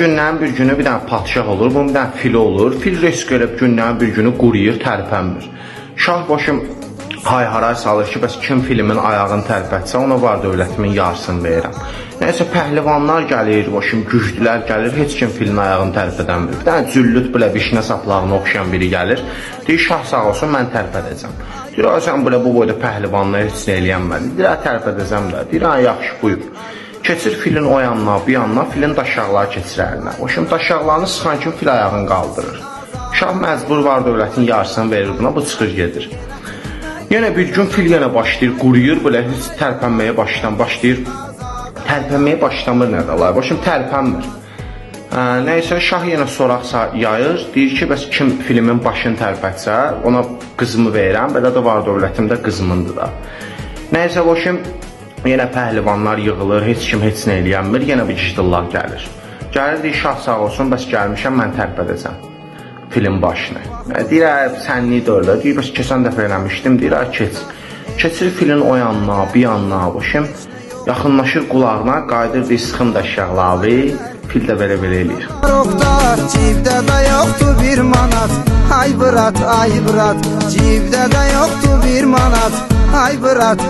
Gündən bir günü bir dənə padşah olur, bunun bir dənə fili olur. Fil risk görüb gündən bir günü quruyur, tərpənmir. Şah başım hay-haray salır ki, bəs kim filimin ayağını tərpətsə, ona var dövlətimin yarısını verirəm. Nəysə pəhlivanlar gəlir, başım güclülər gəlir, heç kim filin ayağını tərpədənmir. Bir dənə cüllüt belə vişnə saplağına oxşayan biri gəlir. Deyir, şah sağ olsun, mən tərpədəcəm. Deyir, sən belə bu boyda pəhlivanlar heç nə eləyənmədi. Deyir, tərpədəcəm də. Deyir, yaxşı, buyur. Keçir filin o yanına, bu yanına, filin daşaqları keçir əlinə. O şimdi daşaqlarını sıxan kimi fil ayağını qaldırır. Şah məcbur var dövlətin yarısını verir buna, bu çıxır gedir. Yenə bir gün fil yenə başlayır, quruyur, belə heç tərpənməyə başlayır. Tərpənməyə başlamır nədir alay, başım tərpənmir. Nəysə, şah yenə soraq yayır, deyir ki, bəs kim filimin başını tərpətsə, ona qızımı verirəm, belə də var dövlətimdə qızımındır da. Nəysə, başım yenə pəhlivanlar yığılır, heç kim heç nə eləyənmir, yenə bir cızdırlar gəlir. Gəlir, deyir, şah sağ olsun, bəs gəlmişəm, mən tərpədəcəm filin başını. Deyir, sənliyi də orada, deyir, bəs keçən dəfə eləmişdim, deyir, keç. Keçir filin o yanına, bir yanına, başım, yaxınlaşır qulağına, qaydır, deyir, sıxın daşaqları, fil də belə eləyir. Cibdə də yoxdur bir manat, ay bırat, cibdə də yoxdur bir manat, ay bırat.